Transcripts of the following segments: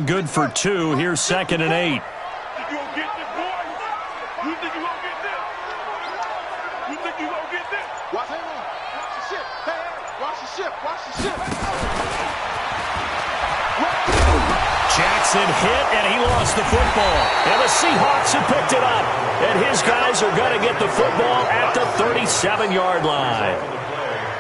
Good for 2. Here's 2nd and 8. You gonna get this, boy? You think you gonna get this? You think you gonna get this? Watch the ship. Hey, watch the ship. Watch the ship. Jackson hit, and he lost the football. And the Seahawks have picked it up. And his guys are going to get the football at the 37-yard line.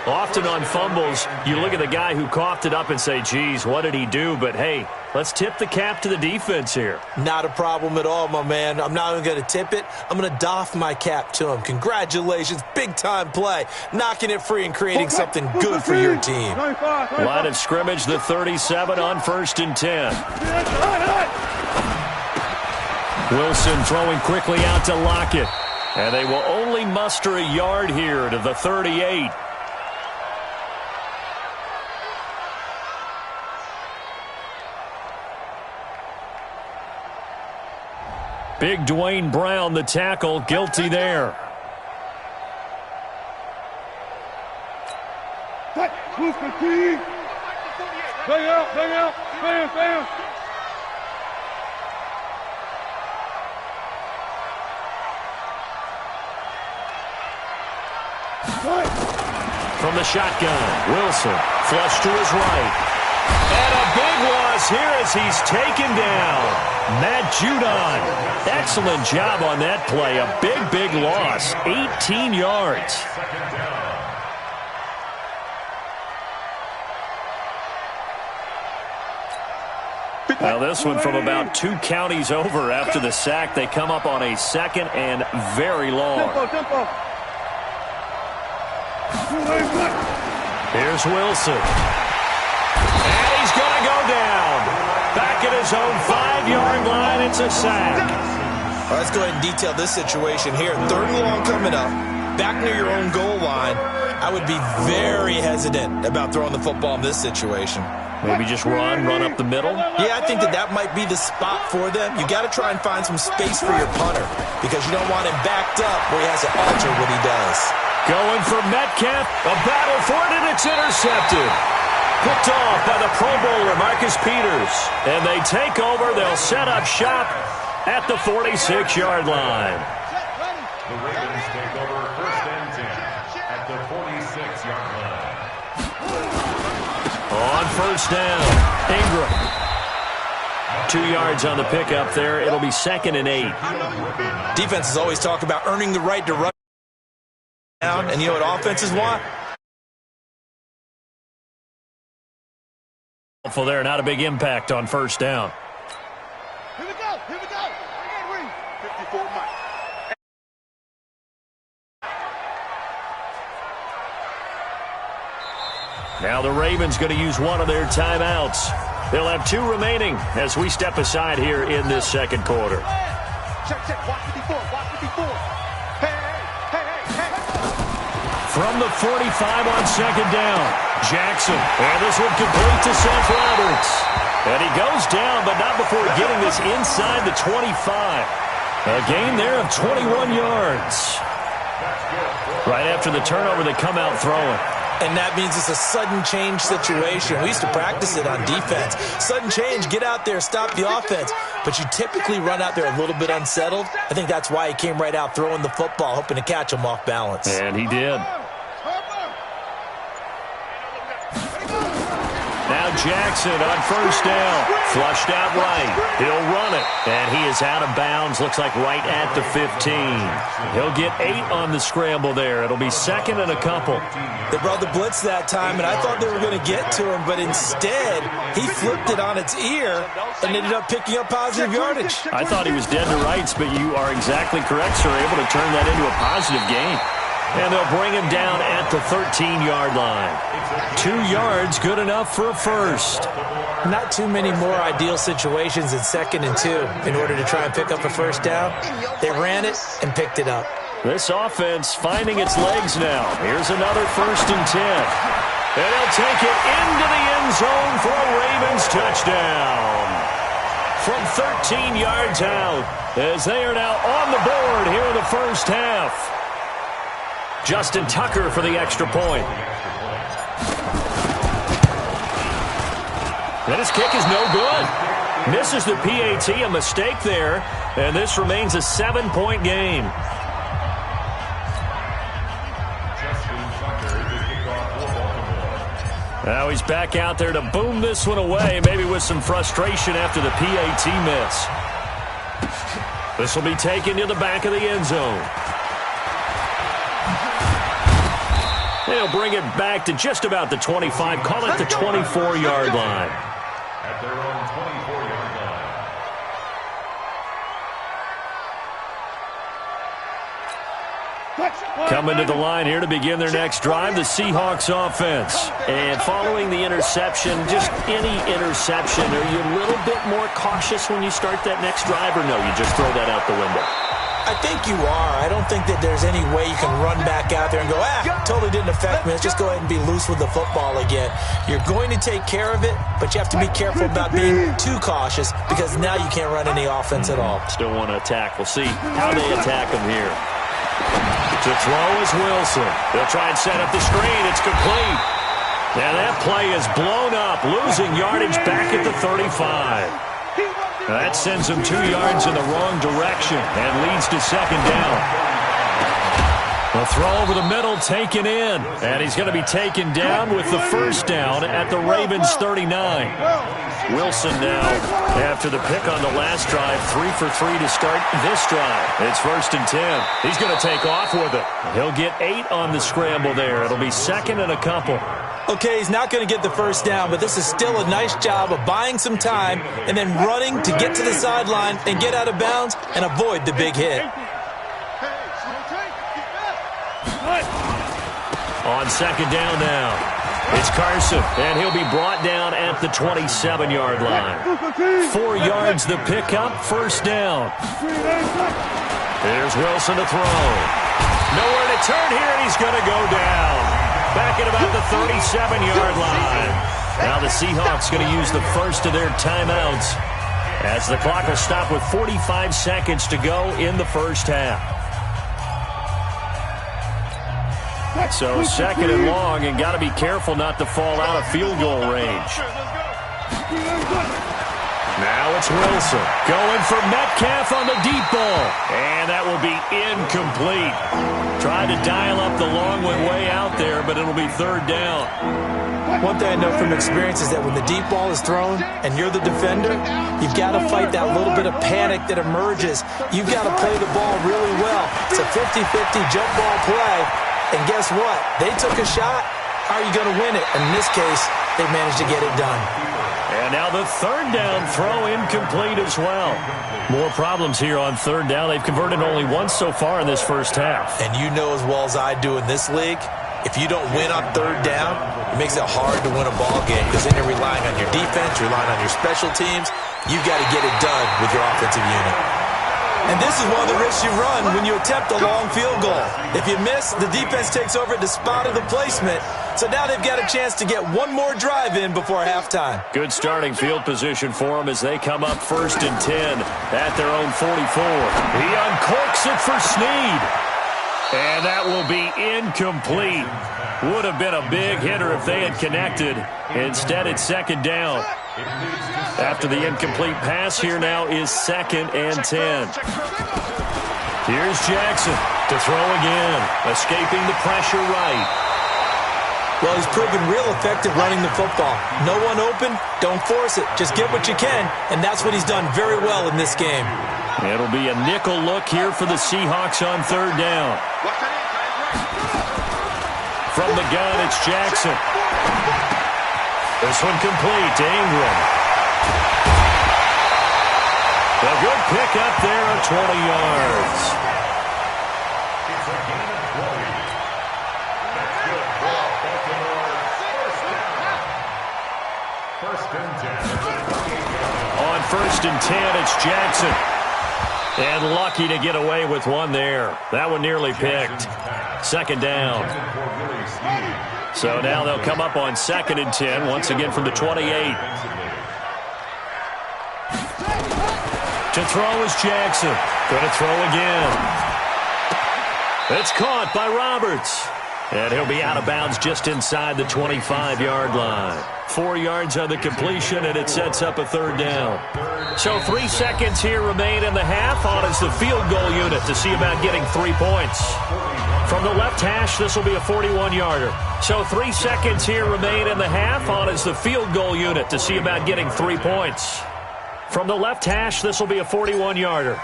Often on fumbles, you look at the guy who coughed it up and say, geez, what did he do? But, hey, let's tip the cap to the defense here. Not a problem at all, my man. I'm not even going to tip it. I'm going to doff my cap to him. Congratulations. Big-time play. Knocking it free and creating something good for your team. Line of scrimmage, the 37 on 1st and 10. Wilson throwing quickly out to Lockett. And they will only muster a yard here to the 38. Big Dwayne Brown, the tackle, guilty there. Bang out. Bam. From the shotgun, Wilson, flush to his right. And a big loss here as he's taken down. Matt Judon, excellent job on that play. A big loss, 18 yards. Now this one from about 2 counties over after the sack. They come up on a 2nd and very long. Here's Wilson. And he's going to go down. Back at his own 5-yard line, it's a sack. All right, let's go ahead and detail this situation here. 3rd and long coming up. Back near your own goal line. I would be very hesitant about throwing the football in this situation. Maybe just run up the middle? Yeah, I think that might be the spot for them. You got to try and find some space for your punter because you don't want him backed up where he has to alter what he does. Going for Metcalf, a battle for it, and it's intercepted. Picked off by the Pro Bowler, Marcus Peters. And they take over. They'll set up shop at the 46-yard line. The Ravens take over 1st and 10 at the 46-yard line. On 1st down, Ingram. 2 yards on the pickup there. It'll be 2nd and 8. Defenses always talk about earning the right to run down, and you know what offenses want? For there, not a big impact on 1st down. Here we go. 54 Mike. Now the Ravens going to use one of their timeouts. They'll have 2 remaining as we step aside here in this 2nd quarter. Check. Watch 54. Hey. From the 45 on 2nd down, Jackson. And this one complete to Seth Roberts. And he goes down, but not before getting this inside the 25. A gain there of 21 yards. Right after the turnover, they come out throwing. And that means it's a sudden change situation. We used to practice it on defense. Sudden change, get out there, stop the offense. But you typically run out there a little bit unsettled. I think that's why he came right out throwing the football, hoping to catch him off balance. And he did. Now Jackson on 1st down. Flushed out right. He'll run it. And he is out of bounds. Looks like right at the 15. He'll get 8 on the scramble there. It'll be 2nd and a couple. They brought the blitz that time, and I thought they were going to get to him, but instead he flipped it on its ear and ended up picking up positive yardage. I thought he was dead to rights, but you are exactly correct, sir. Able to turn that into a positive gain. And they'll bring him down at the 13-yard line. 2 yards, good enough for a first. Not too many more ideal situations in 2nd and 2 in order to try and pick up a first down. They ran it and picked it up. This offense finding its legs now. Here's another 1st and 10. And he'll take it into the end zone for a Ravens touchdown. From 13 yards out, as they are now on the board here in the first half. Justin Tucker for the extra point. And his kick is no good. Misses the PAT, a mistake there, and this remains a 7-point game. Now he's back out there to boom this one away, maybe with some frustration after the PAT miss. This will be taken to the back of the end zone. They'll bring it back to just about the 25, call it the 24-yard line. At their own 24-yard line. Coming to the line here to begin their next drive, the Seahawks offense. And following the interception, just any interception, are you a little bit more cautious when you start that next drive, or no, you just throw that out the window? I think you are. I don't think that there's any way you can run back out there and go, totally didn't affect me. Let's just go ahead and be loose with the football again. You're going to take care of it, but you have to be careful about being too cautious because now you can't run any offense at all. Still want to attack. We'll see how they attack them here. To throw is Wilson. They'll try and set up the screen. It's complete. Now that play is blown up, losing yardage back at the 35. That sends him 2 yards in the wrong direction and leads to second down. A throw over the middle taken in, and he's going to be taken down with the first down at the Ravens 39. Wilson now, after the pick on the last drive, 3 for 3 to start this drive. It's 1st and 10. He's going to take off with it. He'll get 8 on the scramble there. It'll be second and a couple. Okay, he's not going to get the first down, but this is still a nice job of buying some time and then running to get to the sideline and get out of bounds and avoid the big hit. On second down now, it's Carson, and he'll be brought down at the 27-yard line. 4 yards the pickup, first down. Here's Wilson to throw. Nowhere to turn here, and he's going to go down. Back at about the 37-yard line. Now the Seahawks going to use the first of their timeouts as the clock will stop with 45 seconds to go in the first half. So second and long, and got to be careful not to fall out of field goal range. Now it's Wilson going for Metcalf on the deep ball, and that will be incomplete. Tried to dial up the long one way out there, but it'll be third down. One thing I know from experience is that when the deep ball is thrown and you're the defender, you've got to fight that little bit of panic that emerges. You've got to play the ball really well. It's a 50-50 jump ball play, and guess what? They took a shot. How are you going to win it? And in this case, they managed to get it done. And now the third down throw incomplete as well. More problems here on third down. They've converted only once so far in this first half. And you know as well as I do in this league, if you don't win on third down, it makes it hard to win a ball game because then you're relying on your defense, you're relying on your special teams. You've got to get it done with your offensive unit. And this is one of the risks you run when you attempt a long field goal. If you miss, the defense takes over at the spot of the placement. So now they've got a chance to get one more drive in before halftime. Good starting field position for them as they come up 1st and 10 at their own 44. He uncorks it for Snead. And that will be incomplete. Would have been a big hitter if they had connected. Instead, it's second down. After the incomplete pass, here now is 2nd and 10. Here's Jackson to throw again, escaping the pressure right. Well, he's proven real effective running the football. No one open, don't force it. Just get what you can, and that's what he's done very well in this game. It'll be a nickel look here for the Seahawks on third down. From the gun, it's Jackson. This one complete to Ingram. A good pick up there of 20 yards. It's a gain of 20. That's good for Baltimore. First and 10. On 1st and 10, it's Jackson. And lucky to get away with one there. That one nearly picked. Second down. So now they'll come up on 2nd and 10, once again from the 28. To throw is Jackson. Going to throw again. It's caught by Roberts. And he'll be out of bounds just inside the 25-yard line. 4 yards on the completion, and it sets up a third down. So 3 seconds here remain in the half. On is the field goal unit to see about getting 3 points. From the left hash, this will be a 41-yarder. So 3 seconds here remain in the half. On is the field goal unit to see about getting 3 points. From the left hash, this will be a 41-yarder.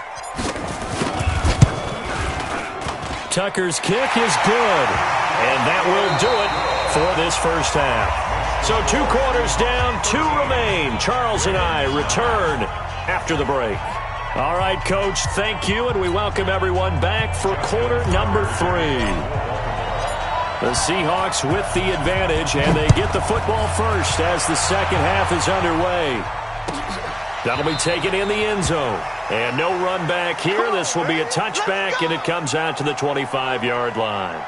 Tucker's kick is good. And that will do it for this first half. So 2 quarters down, 2 remain. Charles and I return after the break. All right, Coach, thank you, and we welcome everyone back for quarter number 3. The Seahawks with the advantage, and they get the football first as the second half is underway. That'll be taken in the end zone. And no run back here. This will be a touchback, and it comes out to the 25-yard line.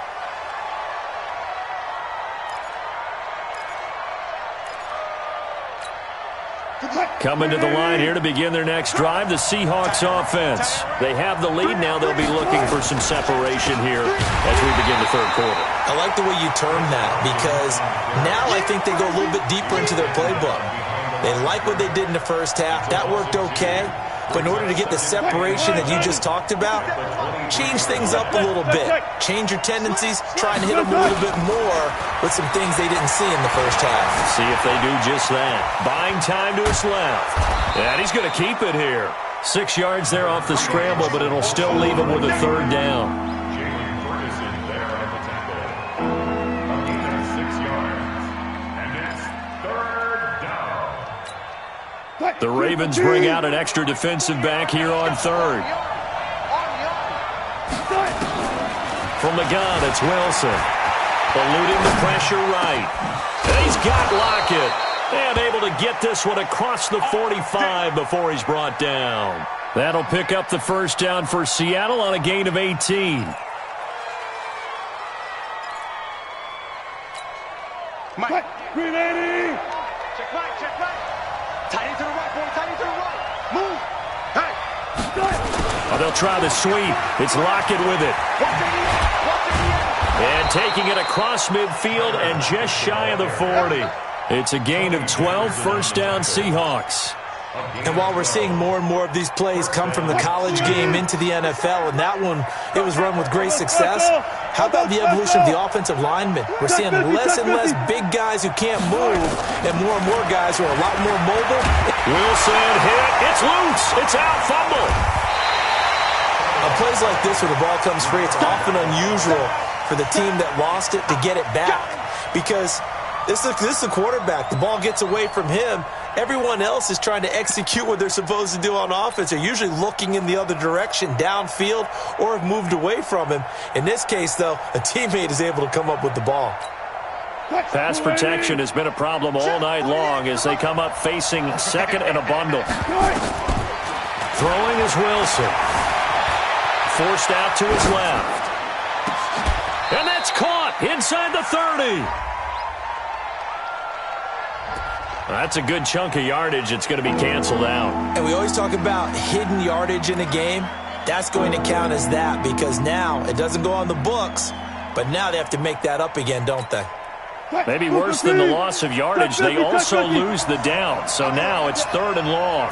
Coming to the line here to begin their next drive, the Seahawks offense. They have the lead. Now they'll be looking for some separation here as we begin the third quarter. I like the way you termed that, because now I think they go a little bit deeper into their playbook. They like what they did in the first half. That worked okay. But in order to get the separation that you just talked about, change things up a little bit. Change your tendencies, try and hit them a little bit more with some things they didn't see in the first half. See if they do just that. Buying time to his left. And he's going to keep it here. 6 yards there off the scramble, but it'll still leave him with a third down. The Ravens bring out an extra defensive back here on third. From the gun, it's Wilson. Eluding the pressure right. And he's got Lockett. And able to get this one across the 45 before he's brought down. That'll pick up the first down for Seattle on a gain of 18. Mike. 380. Check right, check right. Tight end to the right, boy. Tight end to the right. Move. Hey. Oh, they'll try the sweep. It's Lockett with it. And taking it across midfield and just shy of the 40. It's a gain of 12, first down Seahawks. And while we're seeing more and more of these plays come from the college game into the NFL, and that one, it was run with great success, how about the evolution of the offensive linemen? We're seeing less and less big guys who can't move, and more guys who are a lot more mobile. Wilson hit. It's loose. It's out. Fumble. On plays like this where the ball comes free, it's often unusual for the team that lost it to get it back, because this is the quarterback. The ball gets away from him. Everyone else is trying to execute what they're supposed to do on offense. They're usually looking in the other direction, downfield, or have moved away from him. In this case, though, a teammate is able to come up with the ball. Pass protection has been a problem all night long as they come up facing second and a bundle. Throwing is Wilson. Forced out to his left. And that's caught inside the 30. That's a good chunk of yardage. It's going to be canceled out. And we always talk about hidden yardage in a game. That's going to count as that, because now it doesn't go on the books, but now they have to make that up again, don't they? Maybe worse than the loss of yardage, they also lose the down. So now it's third and long.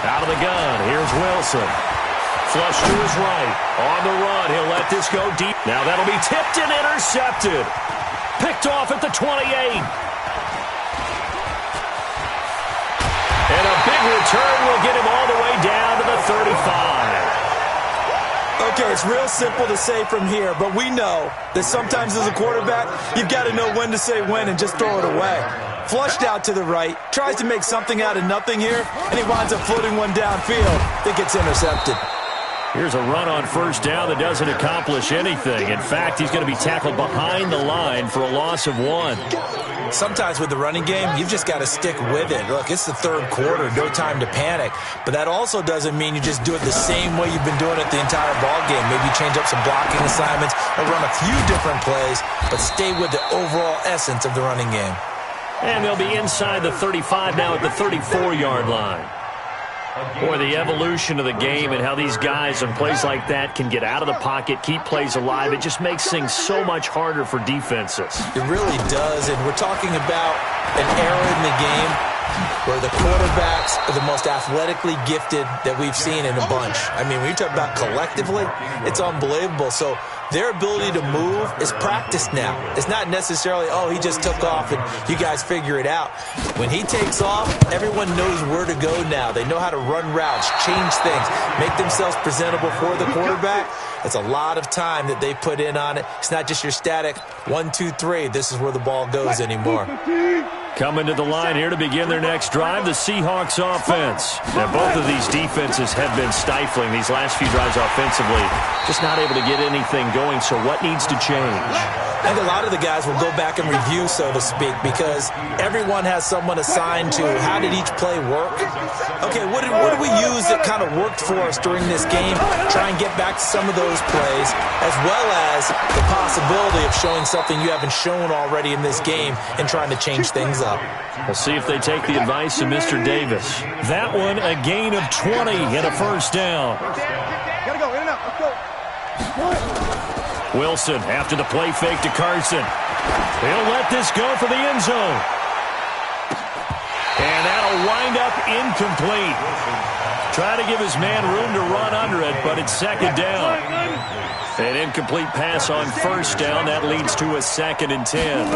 Out of the gun, here's Wilson. Flush to his right. On the run, he'll let this go deep. Now that'll be tipped and intercepted. Picked off at the 28. And a big return will get him all the way down to the 35. Okay, it's real simple to say from here, but we know that sometimes as a quarterback, you've got to know when to say when and just throw it away. Flushed out to the right, tries to make something out of nothing here, and he winds up floating one downfield that gets intercepted. Here's a run on first down that doesn't accomplish anything. In fact, he's going to be tackled behind the line for a loss of 1. Sometimes with the running game, you've just got to stick with it. Look, it's the third quarter, no time to panic. But that also doesn't mean you just do it the same way you've been doing it the entire ball game. Maybe change up some blocking assignments or run a few different plays, but stay with the overall essence of the running game. And they'll be inside the 35 now at the 34-yard line. Boy, the evolution of the game and how these guys on plays like that can get out of the pocket, keep plays alive, it just makes things so much harder for defenses. It really does, and we're talking about an era in the game where the quarterbacks are the most athletically gifted that we've seen in a bunch. I mean, when you talk about collectively, it's unbelievable. So their ability to move is practiced now. It's not necessarily, oh, he just took off and you guys figure it out. When he takes off, everyone knows where to go now. They know how to run routes, change things, make themselves presentable for the quarterback. It's a lot of time that they put in on it. It's not just your static 1, 2, 3. This is where the ball goes anymore. Coming to the line here to begin their next drive, the Seahawks offense. Now, both of these defenses have been stifling these last few drives offensively. Just not able to get anything going, so what needs to change? I think a lot of the guys will go back and review, so to speak, because everyone has someone assigned to how did each play work. Okay, what did we use that kind of worked for us during this game? Try and get back to some of those plays, as well as the possibility of showing something you haven't shown already in this game and trying to change things up. We'll see if they take the advice of Mr. Davis. That one, a gain of 20 and a first down. Gotta go, in and out, let's go. Wilson after the play fake to Carson. He'll let this go for the end zone. And that'll wind up incomplete. Try to give his man room to run under it, but it's second down. An incomplete pass on first down. That leads to a 2nd and 10.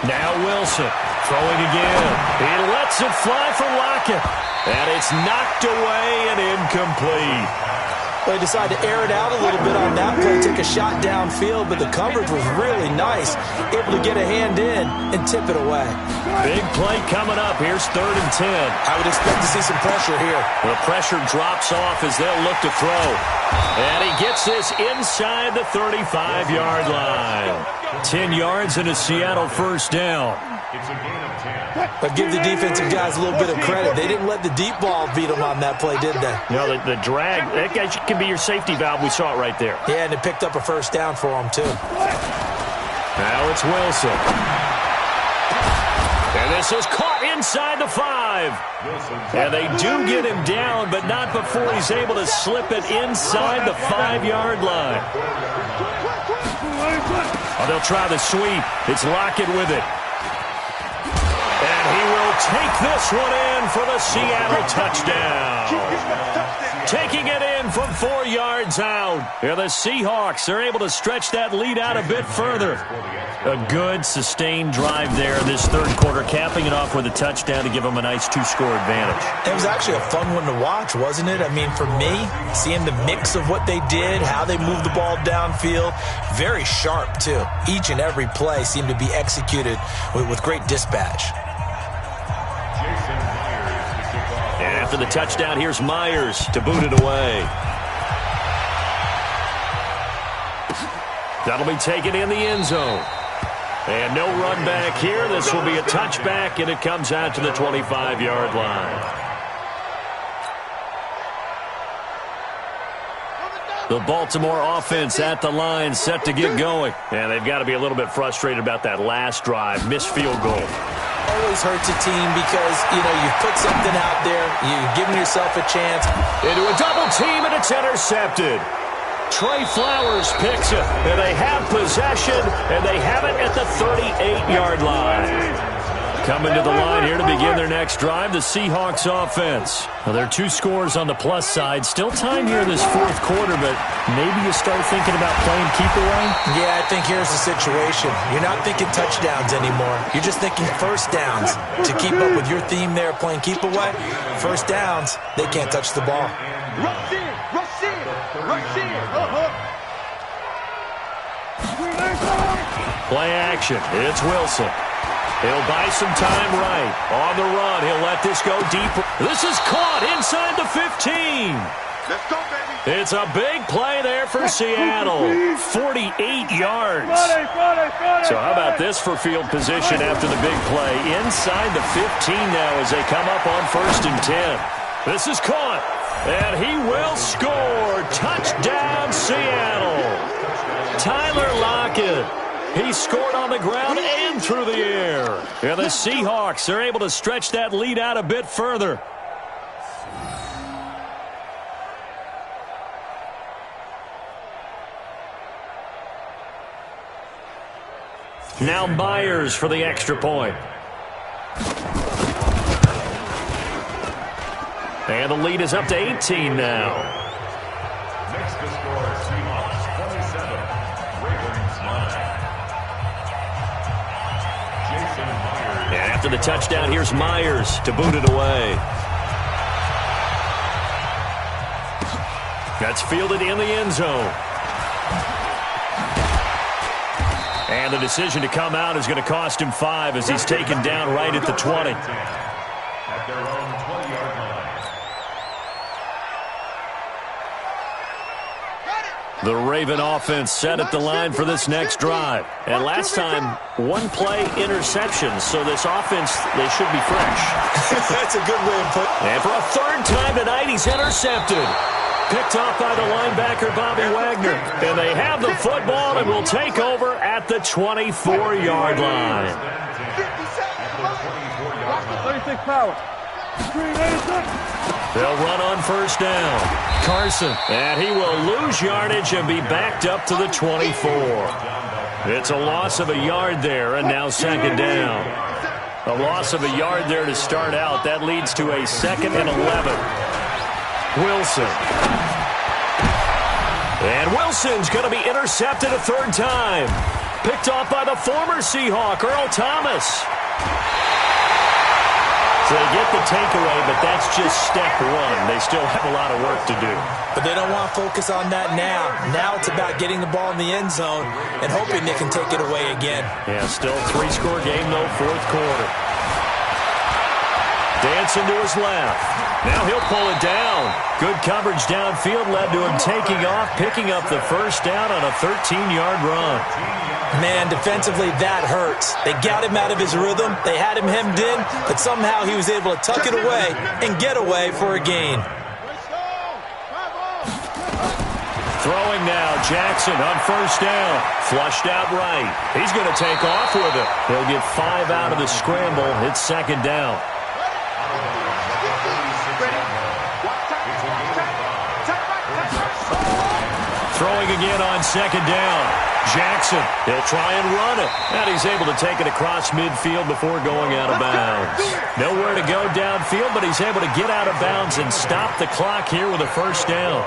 Now Wilson throwing again. He lets it fly for Lockett. And it's knocked away and incomplete. They decided to air it out a little bit on that play, take a shot downfield, but the coverage was really nice, able to get a hand in and tip it away. Big play coming up. Here's 3rd and 10. I would expect to see some pressure here. The pressure drops off as they'll look to throw. And he gets this inside the 35-yard line. 10 yards and a Seattle first down. It's a gain of 10. But give the defensive guys a little bit of credit. They didn't let the deep ball beat them on that play, did they? No, the drag, that guy can be your safety valve. We saw it right there. Yeah, and it picked up a first down for them, too. Now it's Wilson. And this is caught inside the 5. And they do get him down, but not before he's able to slip it inside the 5-yard line. Oh, they'll try the sweep. It's Lockett with it. And he will take this one in for the Seattle touchdown. Taking it in from 4 yards out. And the Seahawks are able to stretch that lead out a bit further. A good, sustained drive there this third quarter, capping it off with a touchdown to give them a nice 2-score advantage. It was actually a fun one to watch, wasn't it? I mean, for me, seeing the mix of what they did, how they moved the ball downfield, very sharp, too. Each and every play seemed to be executed with great dispatch. And after the touchdown, here's Myers to boot it away. That'll be taken in the end zone. And no run back here. This will be a touchback, and it comes out to the 25-yard line. The Baltimore offense at the line, set to get going. And they've got to be a little bit frustrated about that last drive. Missed field goal. Always hurts a team because, you've put something out there. You've given yourself a chance. Into a double team, and it's intercepted. Trey Flowers picks it, and they have possession, and they have it at the 38-yard line. Coming to the line here to begin their next drive, the Seahawks offense. Well, there are 2 scores on the plus side. Still time here in this fourth quarter, but maybe you start thinking about playing keep away? Yeah, I think here's the situation. You're not thinking touchdowns anymore. You're just thinking first downs. To keep up with your theme there, playing keep away, first downs, they can't touch the ball. Rush in, rush in, rush in. Play action. It's Wilson. He'll buy some time right. On the run, he'll let this go deeper. This is caught inside the 15. Let's go, baby. It's a big play there for Seattle. 48 yards. So how about this for field position after the big play? Inside the 15 now as they come up on 1st and 10. This is caught. And he will score. Touchdown, Seattle. Tyler Lockett. He scored on the ground and through the air. And the Seahawks are able to stretch that lead out a bit further. Now Myers for the extra point. And the lead is up to 18 now. Next to score, Seahawks 27, Ravens 9. Jason Myers. And after the touchdown, here's Myers to boot it away. That's fielded in the end zone. And the decision to come out is going to cost him 5 as he's taken down right at the 20. At their own 20-yard line. The Raven offense set at the line for this next drive. And last time, one play interception, so this offense, they should be fresh. That's a good way of putting it. And for a third time tonight, he's intercepted. Picked off by the linebacker, Bobby Wagner. And they have the football and will take over at the 24-yard line. 36 power. They'll run on first down. Carson, and he will lose yardage and be backed up to the 24. It's a loss of a yard there, and now second down. A loss of a yard there to start out. That leads to a 2nd and 11. Wilson. And Wilson's going to be intercepted a third time. Picked off by the former Seahawk, Earl Thomas. So they get the takeaway, but that's just step one. They still have a lot of work to do. But they don't want to focus on that now. Now it's about getting the ball in the end zone and hoping they can take it away again. Yeah, still a 3-score game, though, fourth quarter. Dancing to his left. Now he'll pull it down. Good coverage downfield led to him taking off, picking up the first down on a 13-yard run. Man, defensively, that hurts. They got him out of his rhythm. They had him hemmed in, but somehow he was able to tuck it away and get away for a gain. Throwing now, Jackson on first down. Flushed out right. He's going to take off with it. He'll get 5 out of the scramble. It's second down. Throwing again on second down. Jackson, he'll try and run it. And he's able to take it across midfield before going out of bounds. Nowhere to go downfield, but he's able to get out of bounds and stop the clock here with a first down.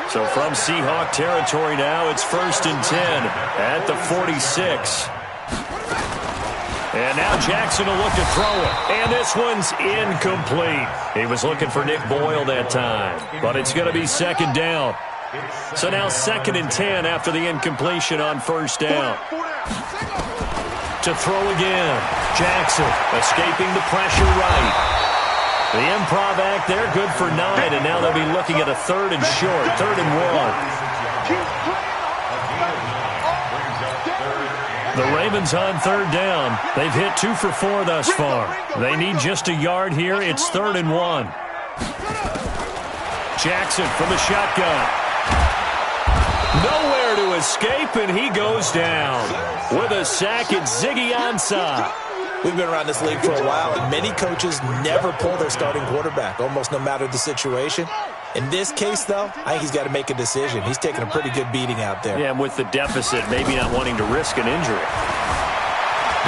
So from Seahawk territory now, it's 1st and 10 at the 46. And now Jackson will look to throw it. And this one's incomplete. He was looking for Nick Boyle that time. But it's going to be second down. So now 2nd and 10 after the incompletion on first down. To throw again. Jackson escaping the pressure right. The improv act there, good for 9. And now they'll be looking at a 3rd and short. 3rd and 1. The Ravens on 3rd down. They've hit 2 for 4 thus far. They need just a yard here. It's 3rd and 1. Jackson from the shotgun. Nowhere to escape, and he goes down. With a sack, it's Ziggy Ansah. We've been around this league for a while, and many coaches never pull their starting quarterback, almost no matter the situation. In this case, though, I think he's got to make a decision. He's taking a pretty good beating out there. Yeah, and with the deficit, maybe not wanting to risk an injury.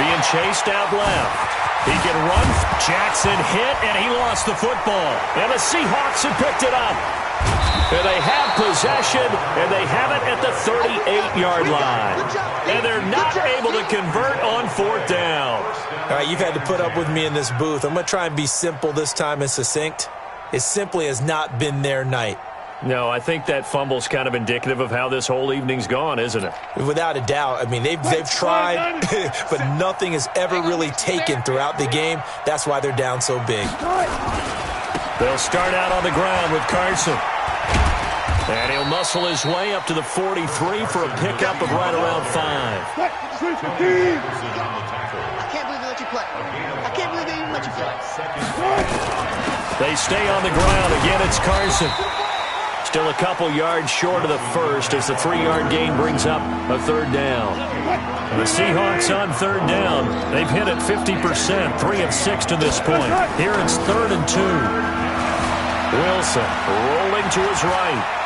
Being chased out left. He can run. Jackson hit, and he lost the football. And the Seahawks have picked it up. And they have possession, and they have it at the 38-yard line. And they're not able to convert on 4th down. All right, you've had to put up with me in this booth. I'm going to try and be simple this time and succinct. It simply has not been their night. No, I think that fumble's kind of indicative of how this whole evening's gone, isn't it? Without a doubt. I mean, they've tried, but nothing has ever really taken throughout the game. That's why they're down so big. They'll start out on the ground with Carson. And he'll muscle his way up to the 43 for a pickup of right around 5. I can't believe they let you play. I can't believe they even let you play. They stay on the ground. Again, it's Carson. Still a couple yards short of the first as the 3-yard gain brings up a 3rd down. And the Seahawks on 3rd down. They've hit it 50%, 3 of 6 to this point. Here it's 3rd and 2. Wilson rolling to his right.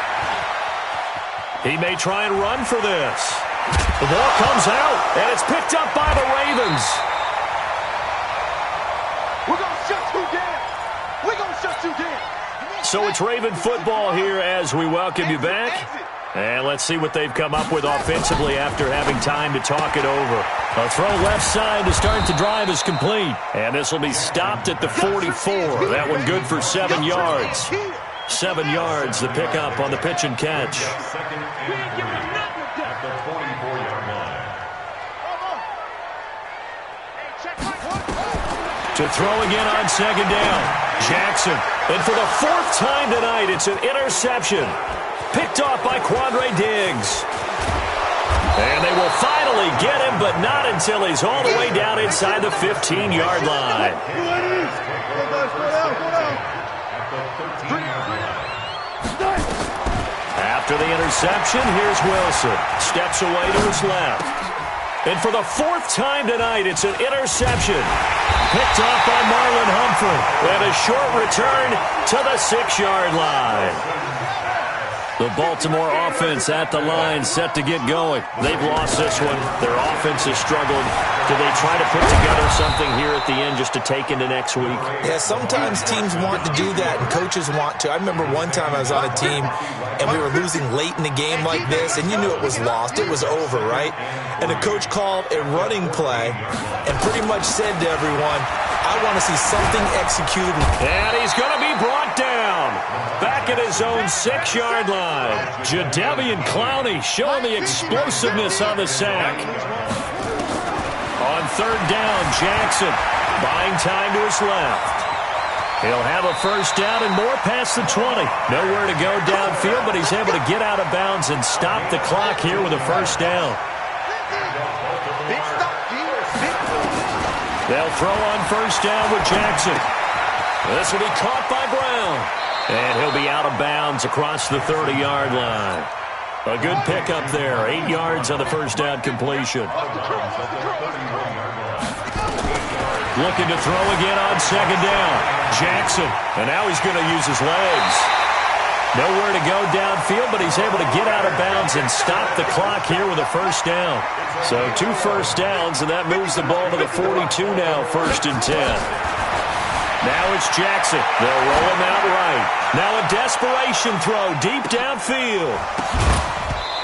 He may try and run for this. The ball comes out, and it's picked up by the Ravens. We're going to shut you down. We're going to shut So it's Raven football here as we welcome you back. And let's see what they've come up with offensively after having time to talk it over. A throw left side to start the drive is complete. And this will be stopped at the 44. That one good for 7 yards. 7 yards, the pickup on the pitch and catch. At the 44-yard line. To throw again on second down. Jackson. And for the 4th time tonight, it's an interception. Picked off by Quandre Diggs. And they will finally get him, but not until he's all the way down inside the 15-yard line. After the interception, here's Wilson. Steps away to his left. And for the 4th time tonight, it's an interception. Picked off by Marlon Humphrey. And a short return to the 6-yard line. The Baltimore offense at the line, set to get going. They've lost this one. Their offense has struggled. Do they try to put together something here at the end just to take into next week? Yeah, sometimes teams want to do that, and coaches want to. I remember one time I was on a team, and we were losing late in the game like this, and you knew it was lost. It was over, right? And the coach called a running play and pretty much said to everyone, I want to see something executed. And he's going to be brought down. Back at his own 6-yard line. Jadeveon Clowney showing the explosiveness on the sack. On 3rd down, Jackson buying time to his left. He'll have a 1st down and more past the 20. Nowhere to go downfield, but he's able to get out of bounds and stop the clock here with a 1st down. They'll throw on 1st down with Jackson. This will be caught by Brown. And he'll be out of bounds across the 30-yard line. A good pickup there. 8 yards on the 1st down completion. Looking to throw again on 2nd down. Jackson. And now he's going to use his legs. Nowhere to go downfield, but he's able to get out of bounds and stop the clock here with a 1st down. So 2 1st downs, and that moves the ball to the 42 now, 1st and 10. Now it's Jackson. They'll roll him out right. Now a desperation throw deep downfield.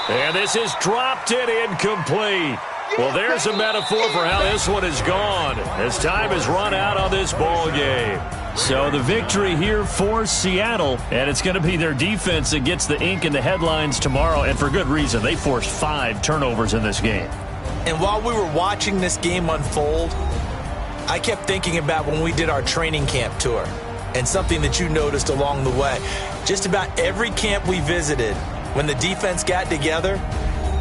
And this is dropped it incomplete. Well, there's a metaphor for how this one is gone as time has run out on this ball game. So the victory here for Seattle, and it's going to be their defense that gets the ink in the headlines tomorrow, and for good reason. They forced 5 turnovers in this game. And while we were watching this game unfold, I kept thinking about when we did our training camp tour and something that you noticed along the way. Just about every camp we visited, when the defense got together,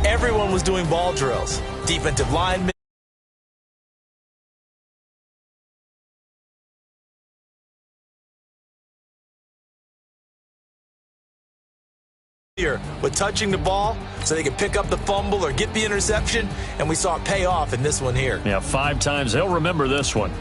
everyone was doing ball drills. Defensive linemen, with touching the ball so they could pick up the fumble or get the interception, and we saw it pay off in this one here. Yeah, 5 times. They'll remember this one.